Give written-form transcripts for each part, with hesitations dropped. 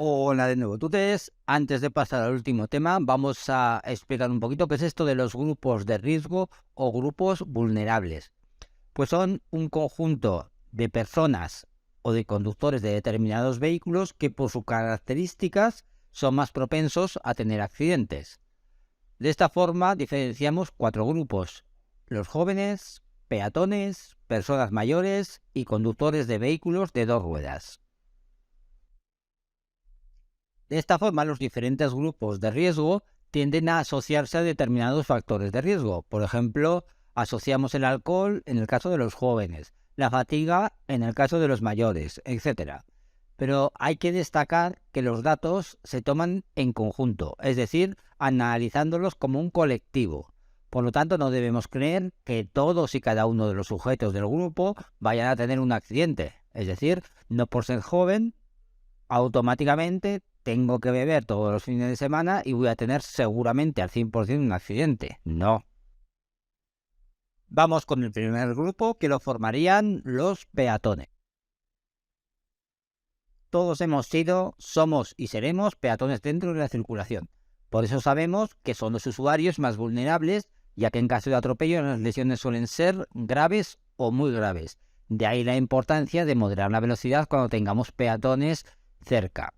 Hola de nuevo. Entonces, antes de pasar al último tema, vamos a explicar un poquito qué es esto de los grupos de riesgo o grupos vulnerables. Pues son un conjunto de personas o de conductores de determinados vehículos que por sus características son más propensos a tener accidentes. De esta forma diferenciamos 4 grupos: los jóvenes, peatones, personas mayores y conductores de vehículos de 2 ruedas. De esta forma, los diferentes grupos de riesgo tienden a asociarse a determinados factores de riesgo. Por ejemplo, asociamos el alcohol en el caso de los jóvenes, la fatiga en el caso de los mayores, etc. Pero hay que destacar que los datos se toman en conjunto, es decir, analizándolos como un colectivo. Por lo tanto, no debemos creer que todos y cada uno de los sujetos del grupo vayan a tener un accidente. Es decir, no por ser joven, automáticamente tengo que beber todos los fines de semana y voy a tener seguramente al 100% un accidente. No. Vamos con el primer grupo, que lo formarían los peatones. Todos hemos sido, somos y seremos peatones dentro de la circulación. Por eso sabemos que son los usuarios más vulnerables, ya que en caso de atropello las lesiones suelen ser graves o muy graves. De ahí la importancia de moderar la velocidad cuando tengamos peatones cerca.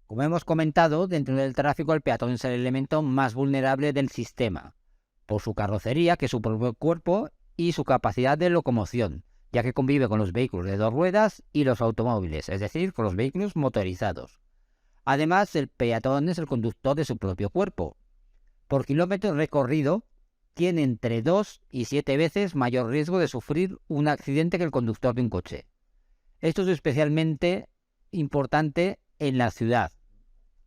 Como hemos comentado, dentro del tráfico el peatón es el elemento más vulnerable del sistema, por su carrocería, que es su propio cuerpo, y su capacidad de locomoción, ya que convive con los vehículos de 2 ruedas y los automóviles, es decir, con los vehículos motorizados. Además, el peatón es el conductor de su propio cuerpo. Por kilómetro recorrido, tiene entre 2 y 7 veces mayor riesgo de sufrir un accidente que el conductor de un coche. Esto es especialmente importante en la ciudad,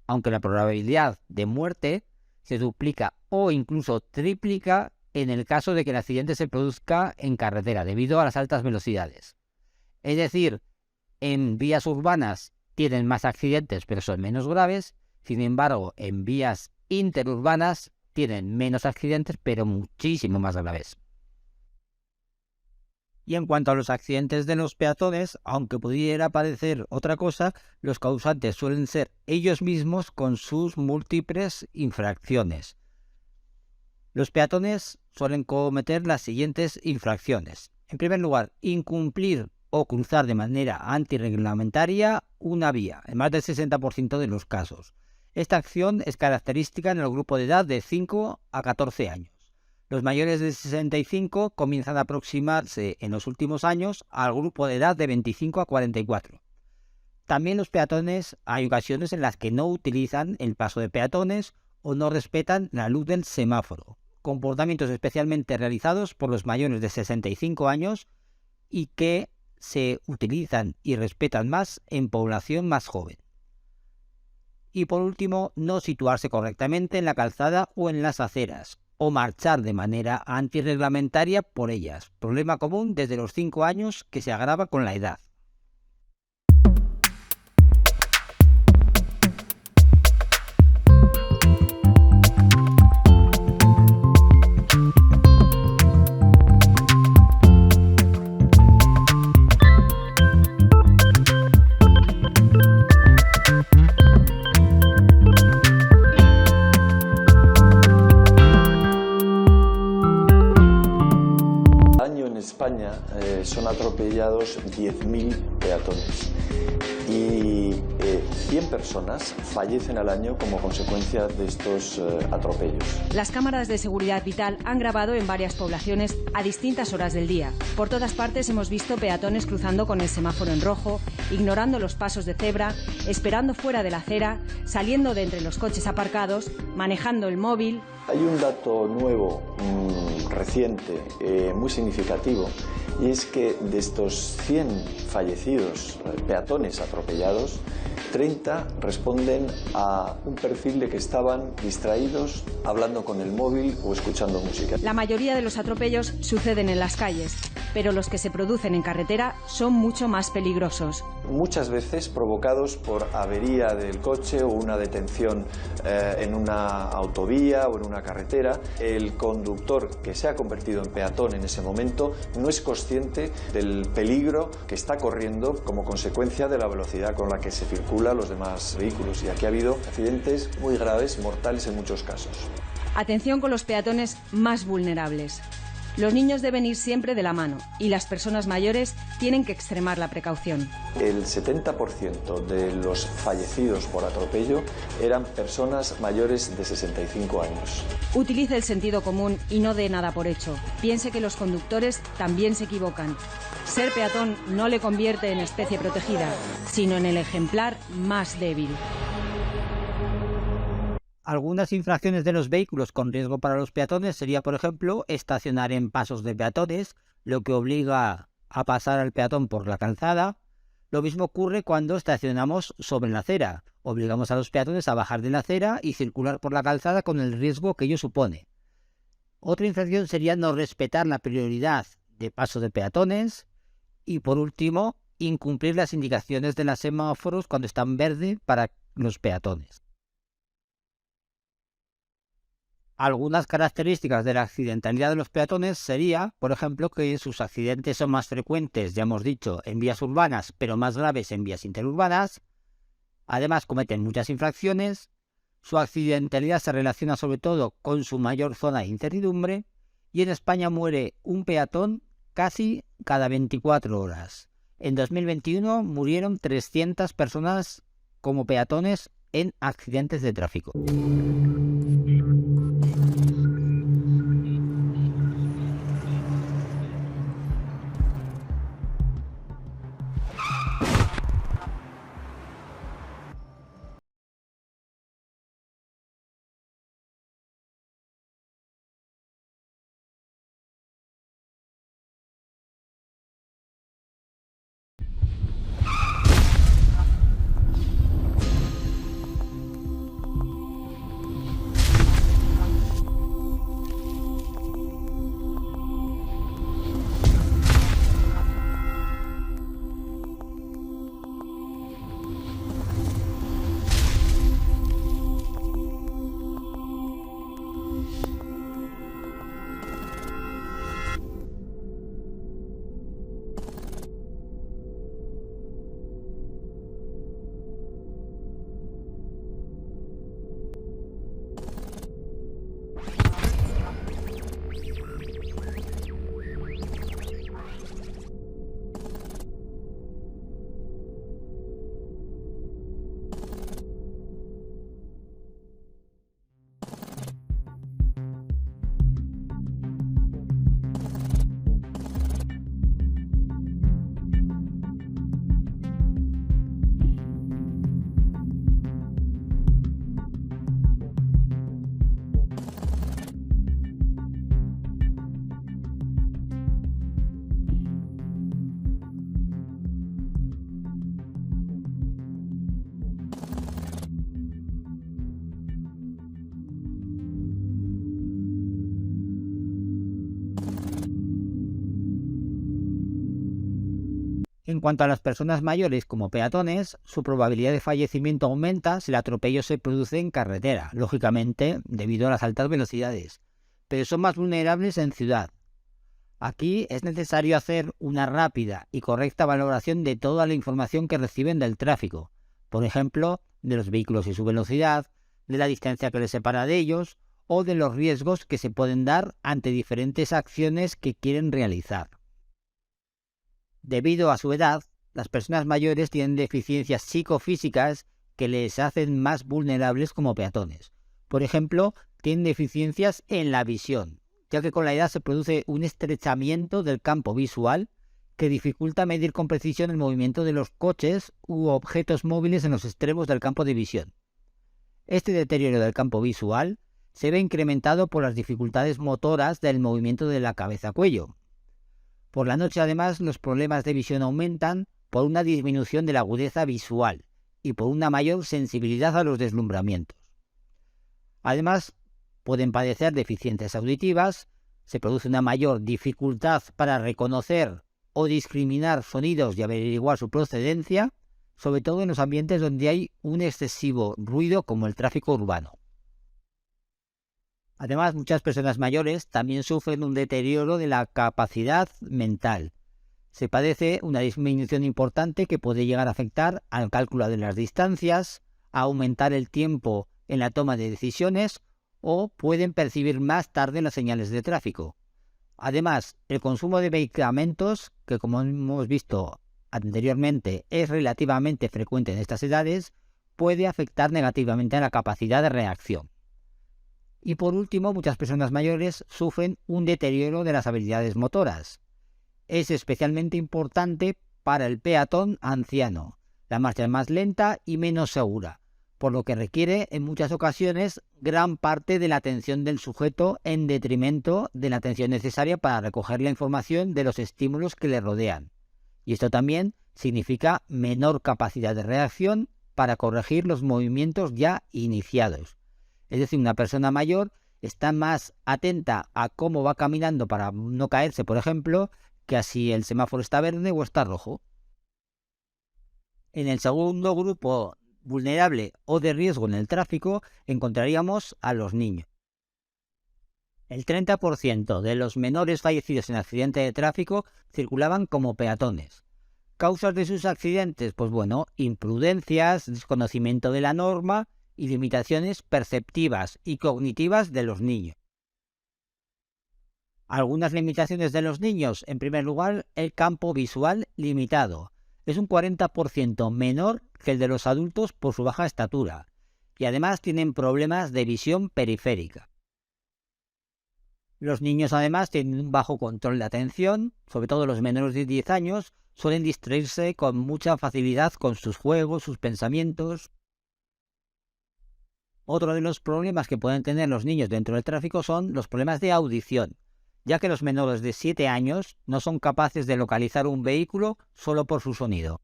aunque la probabilidad de muerte se duplica o incluso triplica en el caso de que el accidente se produzca en carretera debido a las altas velocidades. Es decir, en vías urbanas tienen más accidentes pero son menos graves, sin embargo en vías interurbanas tienen menos accidentes pero muchísimo más graves. Y en cuanto a los accidentes de los peatones, aunque pudiera parecer otra cosa, los causantes suelen ser ellos mismos con sus múltiples infracciones. Los peatones suelen cometer las siguientes infracciones. En primer lugar, incumplir o cruzar de manera antirreglamentaria una vía, en más del 60% de los casos. Esta acción es característica en el grupo de edad de 5 a 14 años. Los mayores de 65 comienzan a aproximarse en los últimos años al grupo de edad de 25 a 44. También los peatones, hay ocasiones en las que no utilizan el paso de peatones o no respetan la luz del semáforo, comportamientos especialmente realizados por los mayores de 65 años y que se utilizan y respetan más en población más joven. Y por último, no situarse correctamente en la calzada o en las aceras, o marchar de manera antirreglamentaria por ellas, problema común desde los 5 años que se agrava con la edad. España son atropellados 10.000 peatones y 100 personas fallecen al año como consecuencia de estos atropellos. Las cámaras de seguridad vital han grabado en varias poblaciones a distintas horas del día. Por todas partes hemos visto peatones cruzando con el semáforo en rojo, ignorando los pasos de cebra, esperando fuera de la acera, saliendo de entre los coches aparcados, manejando el móvil. Hay un dato nuevo, reciente, muy significativo, y es que de estos 100 fallecidos peatones atropellados, 30 responden a un perfil de que estaban distraídos, hablando con el móvil o escuchando música. La mayoría de los atropellos suceden en las calles. pero los que se producen en carretera son mucho más peligrosos. Muchas veces provocados por avería del coche o una detención en una autovía o en una carretera. El conductor que se ha convertido en peatón en ese momento no es consciente del peligro que está corriendo como consecuencia de la velocidad con la que se circulan los demás vehículos. Y aquí ha habido accidentes muy graves, mortales en muchos casos. Atención con los peatones más vulnerables. Los niños deben ir siempre de la mano y las personas mayores tienen que extremar la precaución. El 70% de los fallecidos por atropello eran personas mayores de 65 años. Utilice el sentido común y no dé nada por hecho. Piense que los conductores también se equivocan. Ser peatón no le convierte en especie protegida, sino en el ejemplar más débil. Algunas infracciones de los vehículos con riesgo para los peatones sería, por ejemplo, estacionar en pasos de peatones, lo que obliga a pasar al peatón por la calzada. Lo mismo ocurre cuando estacionamos sobre la acera. Obligamos a los peatones a bajar de la acera y circular por la calzada con el riesgo que ello supone. Otra infracción sería no respetar la prioridad de paso de peatones. Y por último, incumplir las indicaciones de los semáforos cuando están verde para los peatones. Algunas características de la accidentalidad de los peatones sería, por ejemplo, que sus accidentes son más frecuentes, ya hemos dicho, en vías urbanas, pero más graves en vías interurbanas. Además, cometen muchas infracciones. Su accidentalidad se relaciona sobre todo con su mayor zona de incertidumbre. Y en España muere un peatón casi cada 24 horas. En 2021 murieron 300 personas como peatones en accidentes de tráfico. En cuanto a las personas mayores como peatones, su probabilidad de fallecimiento aumenta si el atropello se produce en carretera, lógicamente debido a las altas velocidades, pero son más vulnerables en ciudad. Aquí es necesario hacer una rápida y correcta valoración de toda la información que reciben del tráfico, por ejemplo, de los vehículos y su velocidad, de la distancia que les separa de ellos o de los riesgos que se pueden dar ante diferentes acciones que quieren realizar. Debido a su edad, las personas mayores tienen deficiencias psicofísicas que les hacen más vulnerables como peatones. Por ejemplo, tienen deficiencias en la visión, ya que con la edad se produce un estrechamiento del campo visual que dificulta medir con precisión el movimiento de los coches u objetos móviles en los extremos del campo de visión. Este deterioro del campo visual se ve incrementado por las dificultades motoras del movimiento de la cabeza-cuello. Por la noche, además, los problemas de visión aumentan por una disminución de la agudeza visual y por una mayor sensibilidad a los deslumbramientos. Además, pueden padecer deficiencias auditivas, Se produce una mayor dificultad para reconocer o discriminar sonidos y averiguar su procedencia, sobre todo en los ambientes donde hay un excesivo ruido como el tráfico urbano. Además, muchas personas mayores también sufren un deterioro de la capacidad mental. Se padece una disminución importante que puede llegar a afectar al cálculo de las distancias, a aumentar el tiempo en la toma de decisiones o pueden percibir más tarde las señales de tráfico. Además, el consumo de medicamentos, que como hemos visto anteriormente es relativamente frecuente en estas edades, puede afectar negativamente a la capacidad de reacción. Y por último, muchas personas mayores sufren un deterioro de las habilidades motoras. Es especialmente importante para el peatón anciano. La marcha es más lenta y menos segura, por lo que requiere en muchas ocasiones gran parte de la atención del sujeto en detrimento de la atención necesaria para recoger la información de los estímulos que le rodean. Y esto también significa menor capacidad de reacción para corregir los movimientos ya iniciados. Es decir, una persona mayor está más atenta a cómo va caminando para no caerse, por ejemplo, que a si el semáforo está verde o está rojo. En el segundo grupo vulnerable o de riesgo en el tráfico encontraríamos a los niños. El 30% de los menores fallecidos en accidentes de tráfico circulaban como peatones. ¿Causas de sus accidentes? Pues bueno, imprudencias, desconocimiento de la norma y limitaciones perceptivas y cognitivas de los niños. Algunas limitaciones de los niños, en primer lugar, el campo visual limitado. Es un 40% menor que el de los adultos por su baja estatura y además tienen problemas de visión periférica. Los niños además tienen un bajo control de atención, sobre todo los menores de 10 años, suelen distraerse con mucha facilidad con sus juegos, sus pensamientos. Otro de los problemas que pueden tener los niños dentro del tráfico son los problemas de audición, ya que los menores de 7 años no son capaces de localizar un vehículo solo por su sonido.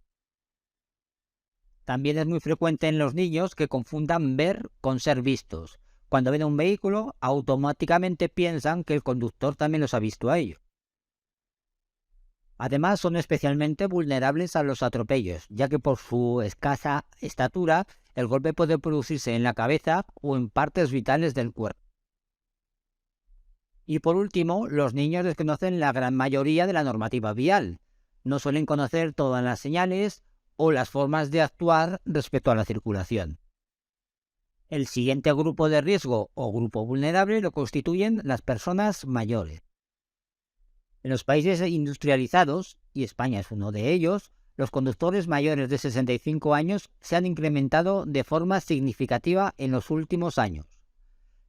También es muy frecuente en los niños que confundan ver con ser vistos. Cuando ven un vehículo, automáticamente piensan que el conductor también los ha visto a ellos. Además, son especialmente vulnerables a los atropellos, ya que por su escasa estatura, el golpe puede producirse en la cabeza o en partes vitales del cuerpo. Y por último, los niños desconocen la gran mayoría de la normativa vial. No suelen conocer todas las señales o las formas de actuar respecto a la circulación. El siguiente grupo de riesgo o grupo vulnerable lo constituyen las personas mayores. En los países industrializados, y España es uno de ellos, los conductores mayores de 65 años se han incrementado de forma significativa en los últimos años.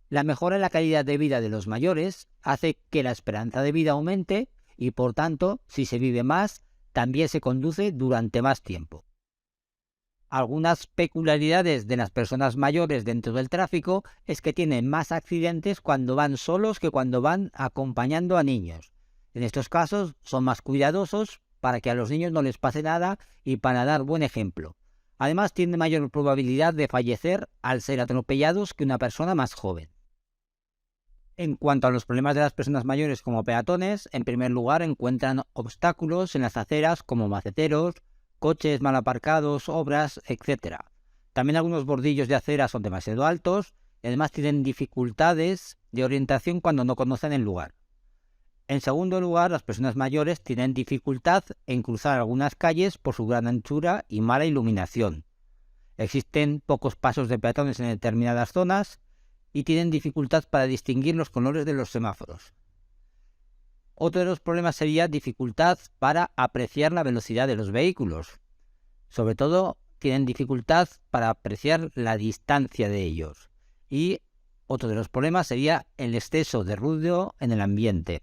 La mejora en la calidad de vida de los mayores hace que la esperanza de vida aumente y, por tanto, si se vive más, también se conduce durante más tiempo. Algunas peculiaridades de las personas mayores dentro del tráfico es que tienen más accidentes cuando van solos que cuando van acompañando a niños. En estos casos son más cuidadosos para que a los niños no les pase nada y para dar buen ejemplo. Además tienen mayor probabilidad de fallecer al ser atropellados que una persona más joven. En cuanto a los problemas de las personas mayores como peatones, en primer lugar encuentran obstáculos en las aceras como maceteros, coches mal aparcados, obras, etc. También algunos bordillos de acera son demasiado altos y además tienen dificultades de orientación cuando no conocen el lugar. En segundo lugar, las personas mayores tienen dificultad en cruzar algunas calles por su gran anchura y mala iluminación. Existen pocos pasos de peatones en determinadas zonas y tienen dificultad para distinguir los colores de los semáforos. Otro de los problemas sería dificultad para apreciar la velocidad de los vehículos. Sobre todo, tienen dificultad para apreciar la distancia de ellos. Y otro de los problemas sería el exceso de ruido en el ambiente.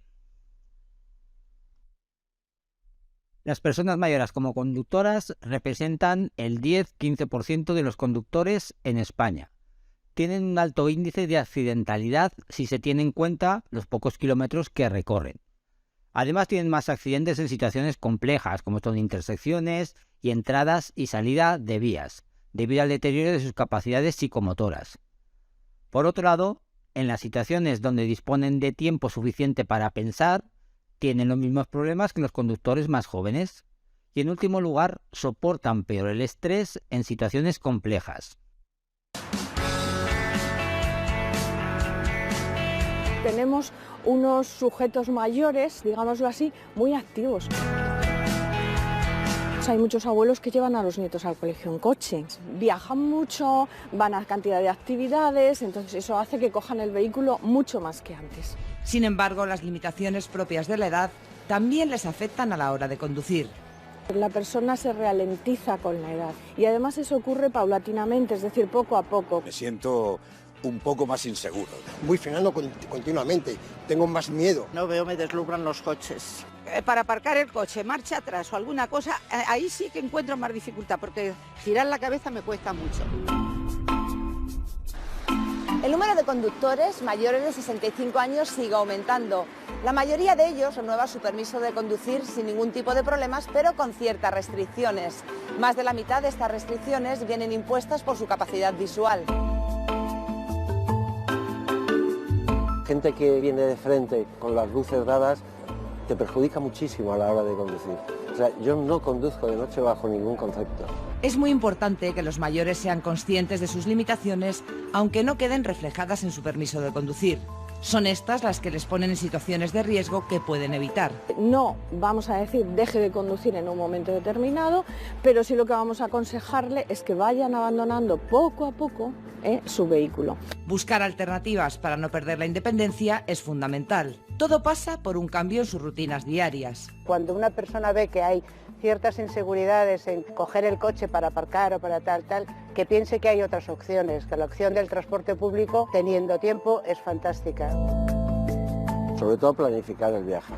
Las personas mayores como conductoras representan el 10-15% de los conductores en España. Tienen un alto índice de accidentalidad si se tiene en cuenta los pocos kilómetros que recorren. Además tienen más accidentes en situaciones complejas, como son intersecciones y entradas y salida de vías, debido al deterioro de sus capacidades psicomotoras. Por otro lado, en las situaciones donde disponen de tiempo suficiente para pensar, tienen los mismos problemas que los conductores más jóvenes. Y en último lugar, soportan peor el estrés en situaciones complejas. Tenemos unos sujetos mayores, digámoslo así, muy activos. Hay muchos abuelos que llevan a los nietos al colegio en coche. Viajan mucho, van a cantidad de actividades, entonces eso hace que cojan el vehículo mucho más que antes. Sin embargo, las limitaciones propias de la edad también les afectan a la hora de conducir. La persona se ralentiza con la edad y además eso ocurre paulatinamente, es decir, poco a poco. Me siento un poco más inseguro. Voy frenando continuamente, tengo más miedo. No veo, me deslumbran los coches. Para aparcar el coche, marcha atrás o alguna cosa, ahí sí que encuentro más dificultad, porque girar la cabeza me cuesta mucho. El número de conductores mayores de 65 años sigue aumentando. La mayoría de ellos renueva su permiso de conducir sin ningún tipo de problemas, pero con ciertas restricciones. Más de la mitad de estas restricciones vienen impuestas por su capacidad visual. Gente que viene de frente con las luces dadas te perjudica muchísimo a la hora de conducir. O sea, yo no conduzco de noche bajo ningún concepto. Es muy importante que los mayores sean conscientes de sus limitaciones, aunque no queden reflejadas en su permiso de conducir. Son estas las que les ponen en situaciones de riesgo que pueden evitar. No vamos a decir deje de conducir en un momento determinado, pero sí lo que vamos a aconsejarle es que vayan abandonando poco a poco su vehículo. Buscar alternativas para no perder la independencia es fundamental. Todo pasa por un cambio en sus rutinas diarias. Cuando una persona ve que hay ciertas inseguridades en coger el coche para aparcar o para tal, que piense que hay otras opciones, que la opción del transporte público, teniendo tiempo, es fantástica. Sobre todo planificar el viaje.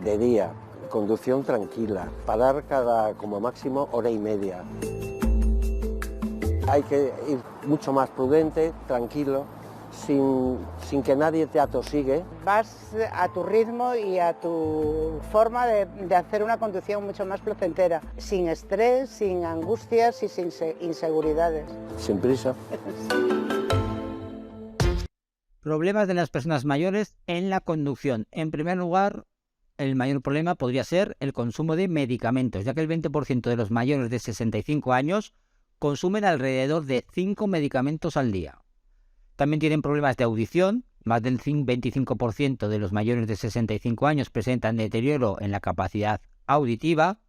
De día, conducción tranquila, parar cada como máximo hora y media. Hay que ir mucho más prudente, tranquilo, sin que nadie te atosigue. Vas a tu ritmo y a tu forma de hacer una conducción mucho más placentera, sin estrés, sin angustias y sin inseguridades. Sin prisa. Problemas de las personas mayores en la conducción. En primer lugar, el mayor problema podría ser el consumo de medicamentos, ya que el 20% de los mayores de 65 años consumen alrededor de 5 medicamentos al día. También tienen problemas de audición. Más del 25% de los mayores de 65 años presentan deterioro en la capacidad auditiva.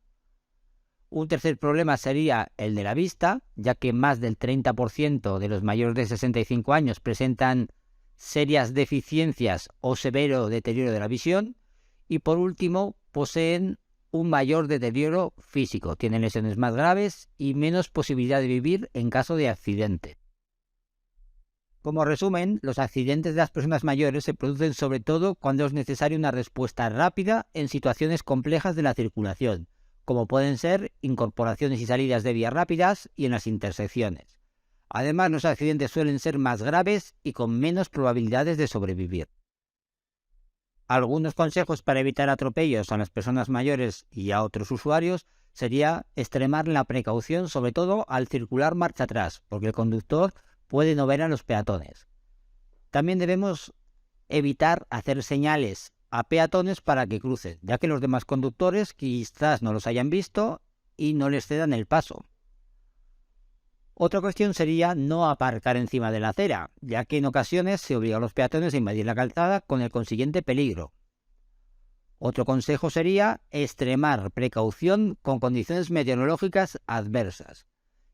Un tercer problema sería el de la vista, ya que más del 30% de los mayores de 65 años presentan serias deficiencias o severo deterioro de la visión. Y por último, poseen un mayor deterioro físico. Tienen lesiones más graves y menos posibilidad de vivir en caso de accidente. Como resumen, los accidentes de las personas mayores se producen sobre todo cuando es necesaria una respuesta rápida en situaciones complejas de la circulación, como pueden ser incorporaciones y salidas de vías rápidas y en las intersecciones. Además, los accidentes suelen ser más graves y con menos probabilidades de sobrevivir. Algunos consejos para evitar atropellos a las personas mayores y a otros usuarios sería extremar la precaución, sobre todo al circular marcha atrás, porque el conductor puede no ver a los peatones. También debemos evitar hacer señales a peatones para que crucen, ya que los demás conductores quizás no los hayan visto y no les cedan el paso. Otra cuestión sería no aparcar encima de la acera, ya que en ocasiones se obliga a los peatones a invadir la calzada con el consiguiente peligro. Otro consejo sería extremar precaución con condiciones meteorológicas adversas,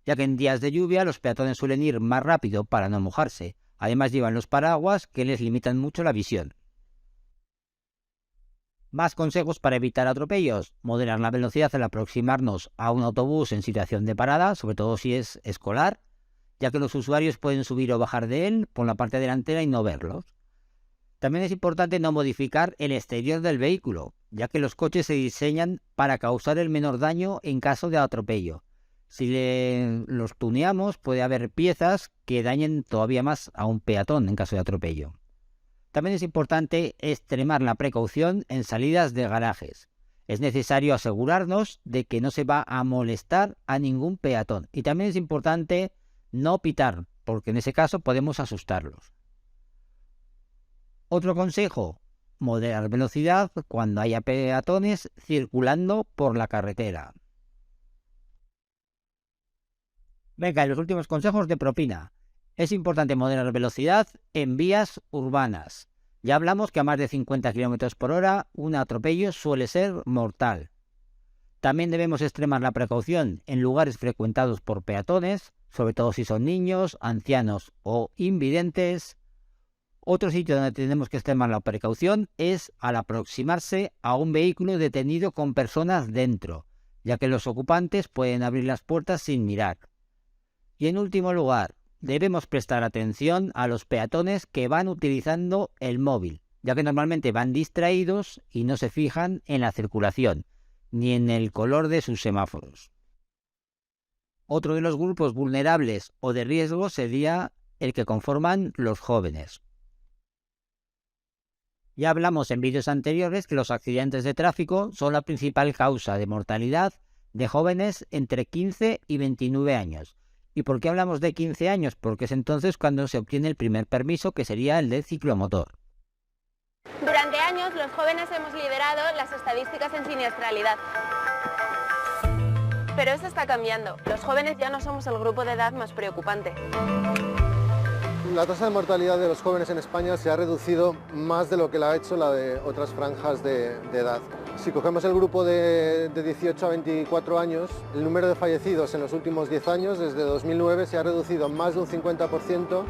ya que en días de lluvia los peatones suelen ir más rápido para no mojarse. Además llevan los paraguas que les limitan mucho la visión. Más consejos para evitar atropellos. Moderar la velocidad al aproximarnos a un autobús en situación de parada, sobre todo si es escolar, ya que los usuarios pueden subir o bajar de él por la parte delantera y no verlos. También es importante no modificar el exterior del vehículo, ya que los coches se diseñan para causar el menor daño en caso de atropello. Si los tuneamos, puede haber piezas que dañen todavía más a un peatón en caso de atropello. También es importante extremar la precaución en salidas de garajes. Es necesario asegurarnos de que no se va a molestar a ningún peatón. Y también es importante no pitar, porque en ese caso podemos asustarlos. Otro consejo, moderar velocidad cuando haya peatones circulando por la carretera. Venga, y los últimos consejos de propina. Es importante moderar velocidad en vías urbanas. Ya hablamos que a más de 50 km por hora un atropello suele ser mortal. También debemos extremar la precaución en lugares frecuentados por peatones, sobre todo si son niños, ancianos o invidentes. Otro sitio donde tenemos que extremar la precaución es al aproximarse a un vehículo detenido con personas dentro, ya que los ocupantes pueden abrir las puertas sin mirar. Y en último lugar, debemos prestar atención a los peatones que van utilizando el móvil, ya que normalmente van distraídos y no se fijan en la circulación, ni en el color de sus semáforos. Otro de los grupos vulnerables o de riesgo sería el que conforman los jóvenes. Ya hablamos en vídeos anteriores que los accidentes de tráfico son la principal causa de mortalidad de jóvenes entre 15 y 29 años. ¿Y por qué hablamos de 15 años? Porque es entonces cuando se obtiene el primer permiso, que sería el de ciclomotor. Durante años los jóvenes hemos liderado las estadísticas en siniestralidad. Pero eso está cambiando. Los jóvenes ya no somos el grupo de edad más preocupante. La tasa de mortalidad de los jóvenes en España se ha reducido más de lo que la ha hecho la de otras franjas de edad. Si cogemos el grupo de 18 a 24 años, el número de fallecidos en los últimos 10 años, desde 2009, se ha reducido más de un 50%,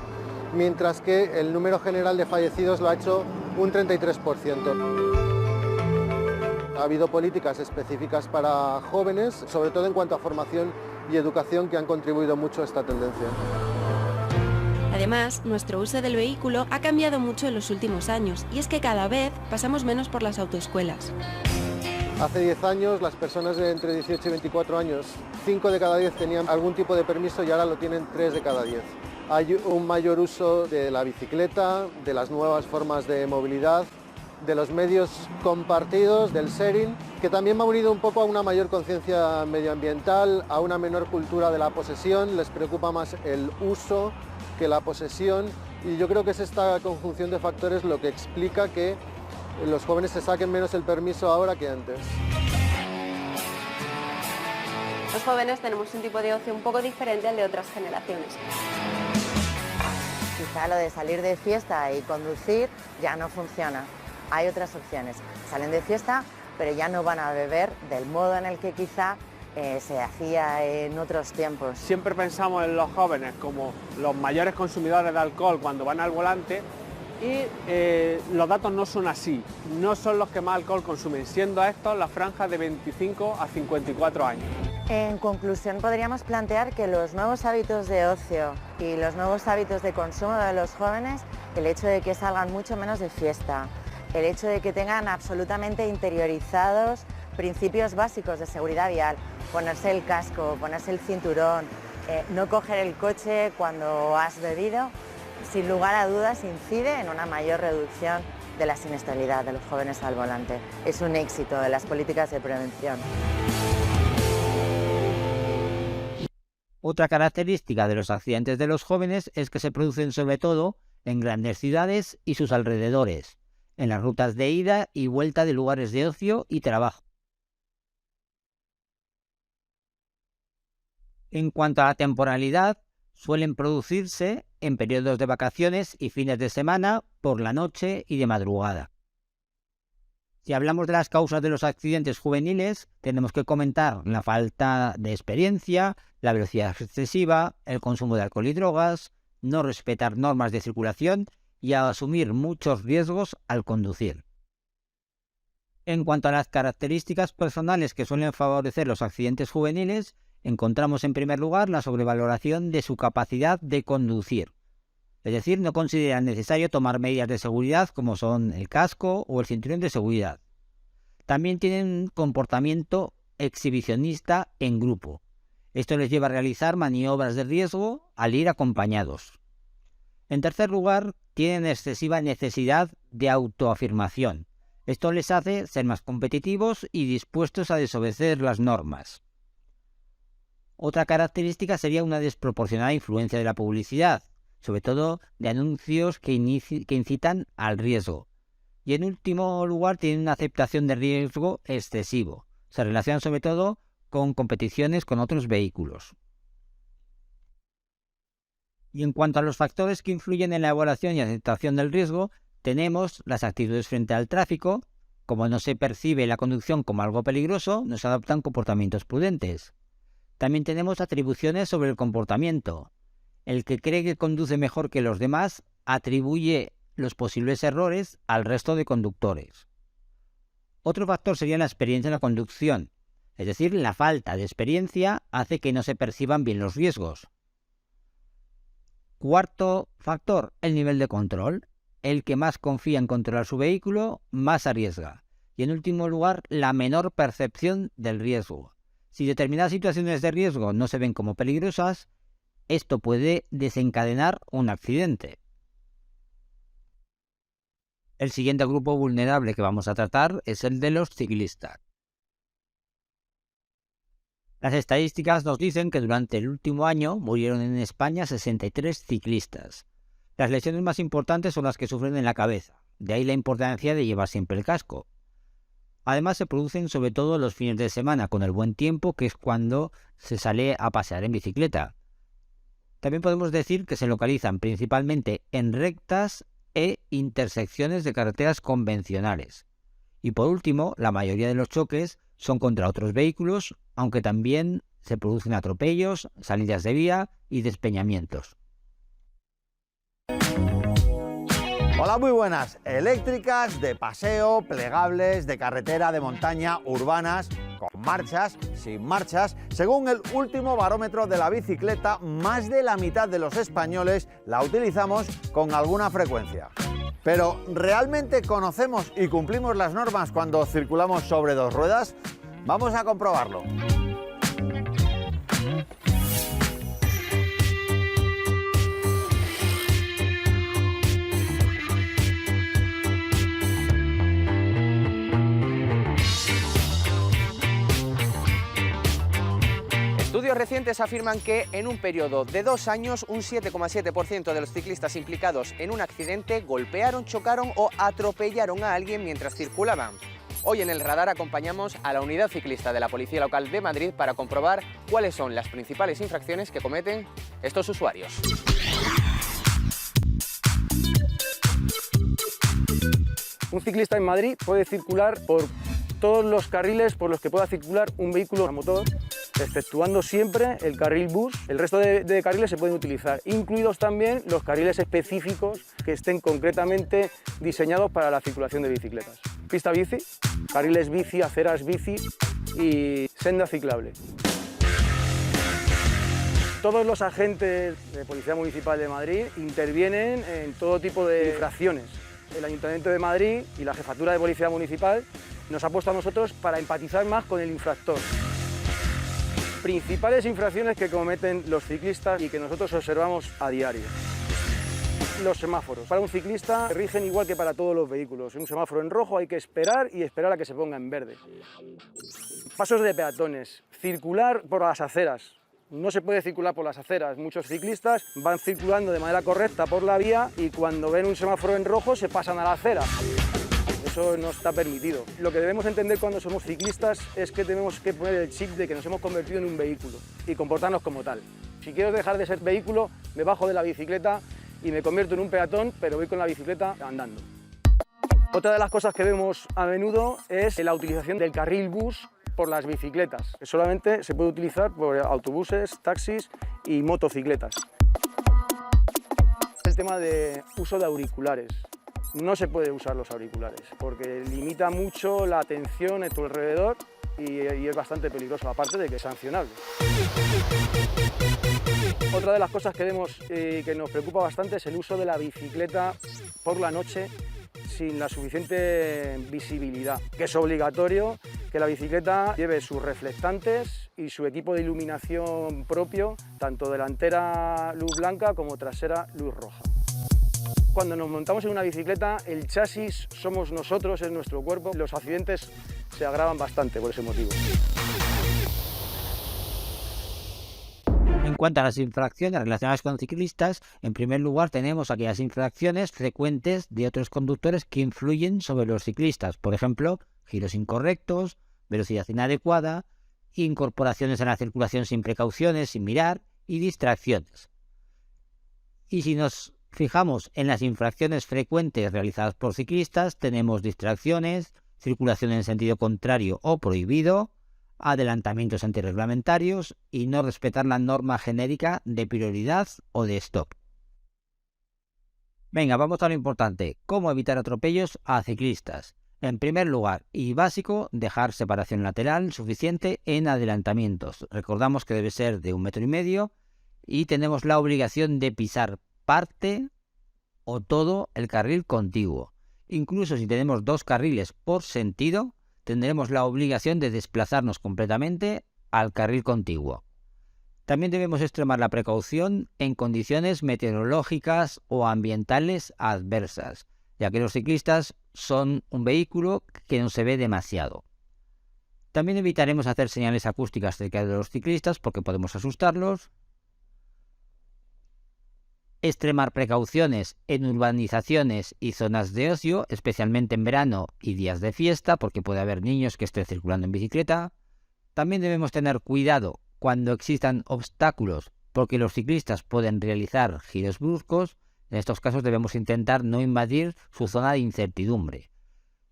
mientras que el número general de fallecidos lo ha hecho un 33%. Ha habido políticas específicas para jóvenes, sobre todo en cuanto a formación y educación, que han contribuido mucho a esta tendencia. Además, nuestro uso del vehículo ha cambiado mucho en los últimos años, y es que cada vez pasamos menos por las autoescuelas. Hace 10 años las personas de entre 18 y 24 años, 5 de cada 10 tenían algún tipo de permiso y ahora lo tienen 3 de cada 10. Hay un mayor uso de la bicicleta, de las nuevas formas de movilidad, de los medios compartidos, del sharing, que también va unido un poco a una mayor conciencia medioambiental, a una menor cultura de la posesión. Les preocupa más el uso que la posesión, y yo creo que es esta conjunción de factores lo que explica que los jóvenes se saquen menos el permiso ahora que antes. Los jóvenes tenemos un tipo de ocio un poco diferente al de otras generaciones. Quizá lo de salir de fiesta y conducir ya no funciona. Hay otras opciones. Salen de fiesta, pero ya no van a beber del modo en el que quizá se hacía en otros tiempos. Siempre pensamos en los jóvenes como los mayores consumidores de alcohol cuando van al volante, y los datos no son así. No son los que más alcohol consumen, siendo estos la franja de 25 a 54 años. En conclusión, podríamos plantear que los nuevos hábitos de ocio y los nuevos hábitos de consumo de los jóvenes, el hecho de que salgan mucho menos de fiesta, el hecho de que tengan absolutamente interiorizados principios básicos de seguridad vial, ponerse el casco, ponerse el cinturón, no coger el coche cuando has bebido, sin lugar a dudas incide en una mayor reducción de la siniestralidad de los jóvenes al volante. Es un éxito de las políticas de prevención. Otra característica de los accidentes de los jóvenes es que se producen sobre todo en grandes ciudades y sus alrededores, en las rutas de ida y vuelta de lugares de ocio y trabajo. En cuanto a la temporalidad, suelen producirse en periodos de vacaciones y fines de semana, por la noche y de madrugada. Si hablamos de las causas de los accidentes juveniles, tenemos que comentar la falta de experiencia, la velocidad excesiva, el consumo de alcohol y drogas, no respetar normas de circulación y asumir muchos riesgos al conducir. En cuanto a las características personales que suelen favorecer los accidentes juveniles, encontramos en primer lugar la sobrevaloración de su capacidad de conducir. Es decir, no consideran necesario tomar medidas de seguridad como son el casco o el cinturón de seguridad. También tienen un comportamiento exhibicionista en grupo. Esto les lleva a realizar maniobras de riesgo al ir acompañados. En tercer lugar, tienen excesiva necesidad de autoafirmación. Esto les hace ser más competitivos y dispuestos a desobedecer las normas. Otra característica sería una desproporcionada influencia de la publicidad. sobre todo de anuncios que incitan al riesgo. Y en último lugar, tienen una aceptación de riesgo excesivo. Se relacionan sobre todo con competiciones con otros vehículos. Y en cuanto a los factores que influyen en la evaluación y aceptación del riesgo, tenemos las actitudes frente al tráfico. Como no se percibe la conducción como algo peligroso, no se adoptan comportamientos prudentes. También tenemos atribuciones sobre el comportamiento. El que cree que conduce mejor que los demás atribuye los posibles errores al resto de conductores. Otro factor sería la experiencia en la conducción, es decir, la falta de experiencia hace que no se perciban bien los riesgos. Cuarto factor, el nivel de control. El que más confía en controlar su vehículo, más arriesga. Y en último lugar, la menor percepción del riesgo. Si determinadas situaciones de riesgo no se ven como peligrosas, esto puede desencadenar un accidente. El siguiente grupo vulnerable que vamos a tratar es el de los ciclistas. Las estadísticas nos dicen que durante el último año murieron en España 63 ciclistas. Las lesiones más importantes son las que sufren en la cabeza, de ahí la importancia de llevar siempre el casco. Además se producen sobre todo los fines de semana con el buen tiempo, que es cuando se sale a pasear en bicicleta. También podemos decir que se localizan principalmente en rectas e intersecciones de carreteras convencionales. Y por último, la mayoría de los choques son contra otros vehículos, aunque también se producen atropellos, salidas de vía y despeñamientos. Hola, muy buenas. Eléctricas, de paseo, plegables, de carretera, de montaña, urbanas, con marchas, sin marchas. Según el último barómetro de la bicicleta, más de la mitad de los españoles la utilizamos con alguna frecuencia. Pero, ¿realmente conocemos y cumplimos las normas cuando circulamos sobre dos ruedas? Vamos a comprobarlo. Estudios recientes afirman que en un periodo de 2 años un 7,7% de los ciclistas implicados en un accidente golpearon, chocaron o atropellaron a alguien mientras circulaban. Hoy en el radar acompañamos a la unidad ciclista de la Policía Local de Madrid para comprobar cuáles son las principales infracciones que cometen estos usuarios. Un ciclista en Madrid puede circular por todos los carriles por los que pueda circular un vehículo a motor, exceptuando siempre el carril bus. El resto de carriles se pueden utilizar, incluidos también los carriles específicos que estén concretamente diseñados para la circulación de bicicletas. Pista bici, carriles bici, aceras bici y senda ciclable. Todos los agentes de Policía Municipal de Madrid intervienen en todo tipo de infracciones. El Ayuntamiento de Madrid y la Jefatura de Policía Municipal nos ha puesto a nosotros para empatizar más con el infractor. Principales infracciones que cometen los ciclistas y que nosotros observamos a diario. Los semáforos. Para un ciclista rigen igual que para todos los vehículos. En un semáforo en rojo hay que esperar y esperar a que se ponga en verde. Pasos de peatones. Circular por las aceras. No se puede circular por las aceras. Muchos ciclistas van circulando de manera correcta por la vía y cuando ven un semáforo en rojo se pasan a la acera. Eso no está permitido. Lo que debemos entender cuando somos ciclistas es que tenemos que poner el chip de que nos hemos convertido en un vehículo y comportarnos como tal. Si quiero dejar de ser vehículo, me bajo de la bicicleta y me convierto en un peatón, pero voy con la bicicleta andando. Otra de las cosas que vemos a menudo es la utilización del carril bus por las bicicletas, que solamente se puede utilizar por autobuses, taxis y motocicletas. El tema de uso de auriculares. No se puede usar los auriculares porque limita mucho la atención en tu alrededor y es bastante peligroso, aparte de que es sancionable. Otra de las cosas que vemos que nos preocupa bastante es el uso de la bicicleta por la noche sin la suficiente visibilidad, que es obligatorio que la bicicleta lleve sus reflectantes y su equipo de iluminación propio, tanto delantera luz blanca como trasera luz roja. Cuando nos montamos en una bicicleta, el chasis somos nosotros, es nuestro cuerpo. Los accidentes se agravan bastante por ese motivo. En En cuanto a las infracciones relacionadas con ciclistas, en primer lugar tenemos aquellas infracciones frecuentes de otros conductores que influyen sobre los ciclistas. Por ejemplo, giros incorrectos, velocidad inadecuada, incorporaciones en la circulación sin precauciones, sin mirar y distracciones. Y si nos fijamos en las infracciones frecuentes realizadas por ciclistas, tenemos distracciones, circulación en sentido contrario o prohibido, adelantamientos antirreglamentarios y no respetar la norma genérica de prioridad o de stop. Venga, vamos a lo importante, cómo evitar atropellos a ciclistas. En primer lugar, y básico, dejar separación lateral suficiente en adelantamientos. Recordamos que debe ser de 1,5 metros y tenemos la obligación de pisar parte o todo el carril contiguo. Incluso si tenemos 2 carriles por sentido, tendremos la obligación de desplazarnos completamente al carril contiguo. También debemos extremar la precaución en condiciones meteorológicas o ambientales adversas, ya que los ciclistas son un vehículo que no se ve demasiado. También evitaremos hacer señales acústicas cerca de los ciclistas porque podemos asustarlos. Extremar precauciones en urbanizaciones y zonas de ocio, especialmente en verano y días de fiesta, porque puede haber niños que estén circulando en bicicleta. También debemos tener cuidado cuando existan obstáculos, porque los ciclistas pueden realizar giros bruscos. En estos casos debemos intentar no invadir su zona de incertidumbre.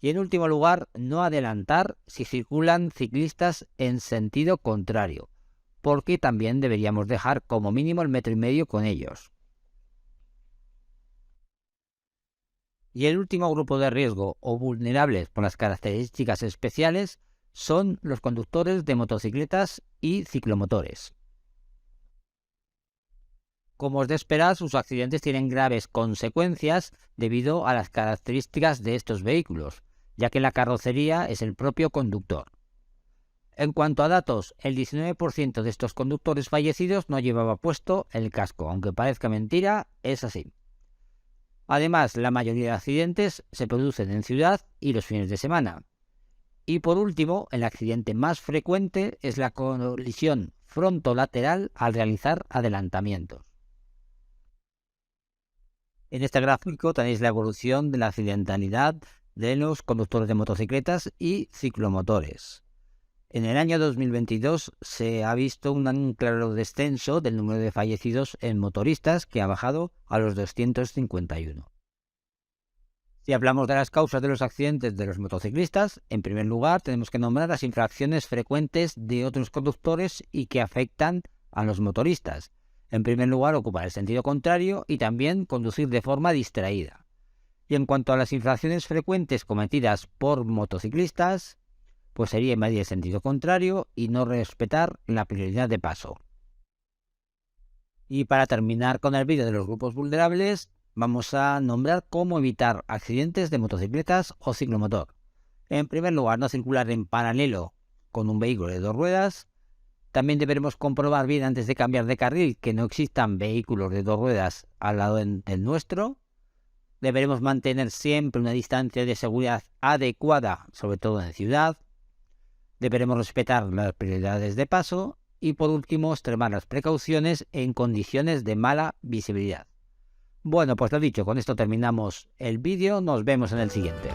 Y en último lugar, no adelantar si circulan ciclistas en sentido contrario, porque también deberíamos dejar como mínimo 1,5 metros con ellos. Y el último grupo de riesgo o vulnerables por las características especiales son los conductores de motocicletas y ciclomotores. Como es de esperar, sus accidentes tienen graves consecuencias debido a las características de estos vehículos, ya que la carrocería es el propio conductor. En cuanto a datos, el 19% de estos conductores fallecidos no llevaba puesto el casco, aunque parezca mentira, es así. Además, la mayoría de accidentes se producen en ciudad y los fines de semana. Y por último, el accidente más frecuente es la colisión frontolateral al realizar adelantamientos. En este gráfico tenéis la evolución de la accidentalidad de los conductores de motocicletas y ciclomotores. En el año 2022 se ha visto un claro descenso del número de fallecidos en motoristas, que ha bajado a los 251. Si hablamos de las causas de los accidentes de los motociclistas, en primer lugar tenemos que nombrar las infracciones frecuentes de otros conductores y que afectan a los motoristas. En primer lugar, ocupar el sentido contrario y también conducir de forma distraída. Y en cuanto a las infracciones frecuentes cometidas por motociclistas, pues sería invadir el sentido contrario y no respetar la prioridad de paso. Y para terminar con el vídeo de los grupos vulnerables, vamos a nombrar cómo evitar accidentes de motocicletas o ciclomotor. En primer lugar, no circular en paralelo con un vehículo de 2 ruedas. También deberemos comprobar bien antes de cambiar de carril que no existan vehículos de 2 ruedas al lado del nuestro. Deberemos mantener siempre una distancia de seguridad adecuada, sobre todo en ciudad. Deberemos respetar las prioridades de paso y por último extremar las precauciones en condiciones de mala visibilidad. Bueno, pues lo dicho, con esto terminamos el vídeo, nos vemos en el siguiente.